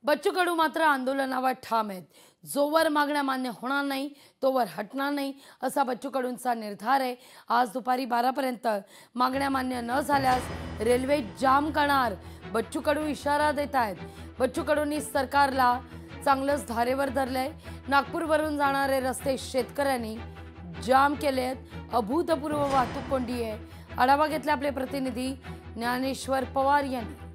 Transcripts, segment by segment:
बच्चू कडू मात्र आंदोलनावर ठाम आहेत। जोवर मागण्या मान्य होणार नाही तोवर हटणार नाही असा बच्चू कडूंचा निर्धार आहे। आज दुपारी 12 पर्यंत मागण्या मान्य न झाल्यास रेल्वे जाम करणार बच्चू कडू इशारा देत आहेत। बच्चू कडूंनी सरकारला चांगलंच धारेवर धरलंय। नागपूरवरून जाणारे रस्ते शेतकऱ्यांनी जाम केले आहेत। अभूतपूर्व वाहतूक कोंडी आहे। आढावा घेतला आपले प्रतिनिधी ज्ञानेश्वर पवार यांनी।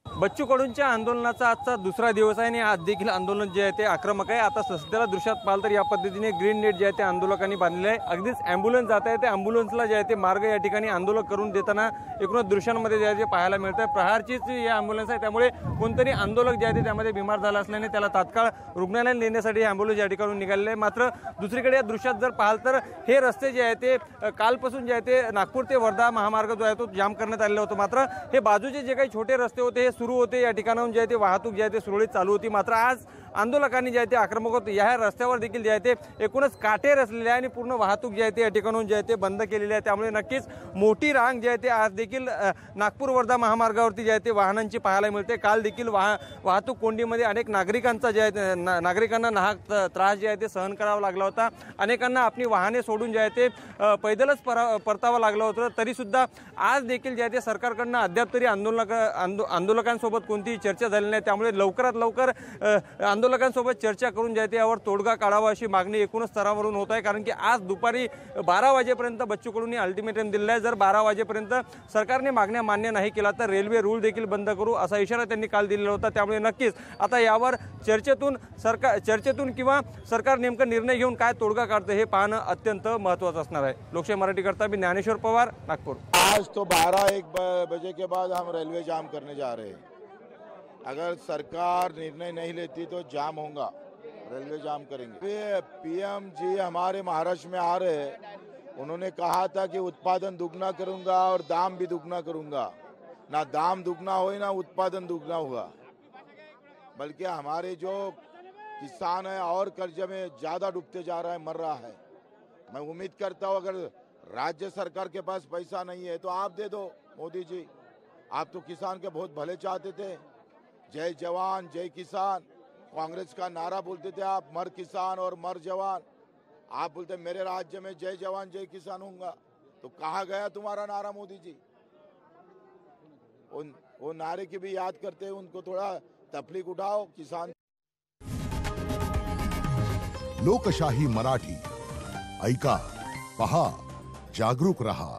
बच्चू कडूंच्या आंदोलनाचा आजचा दुसरा दिवस आहे आणि आज देखील आंदोलन जे आहे ते आक्रमक आहे। आता सध्याला दृश्यात पाहिलं तर या पद्धतीने ग्रीन नेट जे आहे ते आंदोलकांनी बांधलेले आहे। अगदीच ॲम्ब्युलन्स जात आहे ते ॲम्ब्युलन्सला जे आहे ते मार्ग या ठिकाणी आंदोलन करून देताना एकूणच दृश्यांमध्ये जे आहे ते पाहायला मिळतं आहे। प्रहारचीच ही ॲम्ब्युलन्स आहे, त्यामुळे कोणतरी आंदोलक जे आहे ते त्यामध्ये बिमार झाला असल्याने त्याला तात्काळ रुग्णालयात नेण्यासाठी ॲम्ब्युलन्स या ठिकाणी निघालेले आहे। मात्र दुसरीकडे या दृश्यात जर पाहिलं तर हे रस्ते जे आहे ते कालपासून जे आहे ते नागपूर ते वर्धा महामार्ग जो आहे तो जाम करण्यात आलेला होता। मात्र हे बाजूचे जे काही छोटे रस्ते होते हे सुरू होते, या ठिकाणाहून जे आहे ते वाहतूक जे आहे ते सुरळीत चालू होती। मात्र आज आंदोलकांनी जे आहे ते आक्रमक होते। या रस्त्यावर देखील जे आहे ते एकूणच काटे रचलेले आहे आणि पूर्ण वाहतूक जे आहे ते या ठिकाणाहून जे आहे ते बंद केलेली आहे। त्यामुळे नक्कीच मोठी रांग जे आहे ते आज देखील नागपूर वर्धा महामार्गावरती जे आहे ते वाहनांची पाहायला मिळते। काल देखील वाहतूक कोंडीमध्ये अनेक नागरिकांचा जे आहे नागरिकांना नाहक त्रास जे आहे ते सहन करावा लागला होता। अनेकांना आपली वाहने सोडून जे आहे ते पैदलच परतावं लागलं होतं। तरीसुद्धा आज देखील जे आहे ते सरकारकडनं अद्याप तरी आंदोलकांसोबत कोणतीही चर्चा झाली नाही। त्यामुळे लवकरात लवकर आंदोलकांसोबत चर्चा करून जे आहे ते यावर तोडगा काढावा अशी मागणी एकूणच स्तरावरून होत आहे। कारण की आज दुपारी 12 वाजेपर्यंत बच्चू कडूंनी अल्टिमेटम दिलेला आहे। जर 12 वाजेपर्यंत सरकारने मागण्या मान्य नाही केला तर रेल्वे रूळ देखील बंद करू असा इशारा त्यांनी काल दिलेला होता। त्यामुळे नक्कीच आता यावर चर्चेतून किंवा सरकार नेमका निर्णय घेऊन काय तोडगा काढतं हे पाहणं अत्यंत महत्त्वाचं असणार आहे। लोकशाही मराठीकरता मी ज्ञानेश्वर पवार, नागपूर। आज तो 12-1 बजे के बाद हम रेलवे जाम करने जा रहे हैं। अगर सरकार निर्णय नहीं लेती तो जाम होगा, रेलवे जाम करेंगे। पीएम जी हमारे महाराष्ट्र में आ रहे हैं, उन्होंने कहा था कि उत्पादन दुगना करूंगा और दाम भी दुगना करूंगा। ना दाम दुगना हो ना उत्पादन दुगना होगा, बल्कि हमारे जो किसान है और कर्ज में ज्यादा डूबते जा रहा है, मर रहा है। मैं उम्मीद करता हूँ अगर राज्य सरकार के पास पैसा नहीं है तो आप दे दो मोदी जी। आप तो किसान के बहुत भले चाहते थे, जय जवान जय किसान कांग्रेस का नारा बोलते थे आप, मर किसान और मर जवान। आप बोलते मेरे राज्य में जय जवान जय किसान होगा, तो कहाँ गया तुम्हारा नारा मोदी जी? वो नारे की भी याद करते हैं, उनको थोड़ा तफलीक उठाओ किसान। लोकशाही मराठी ऐका, पहा, जागरूक रहा।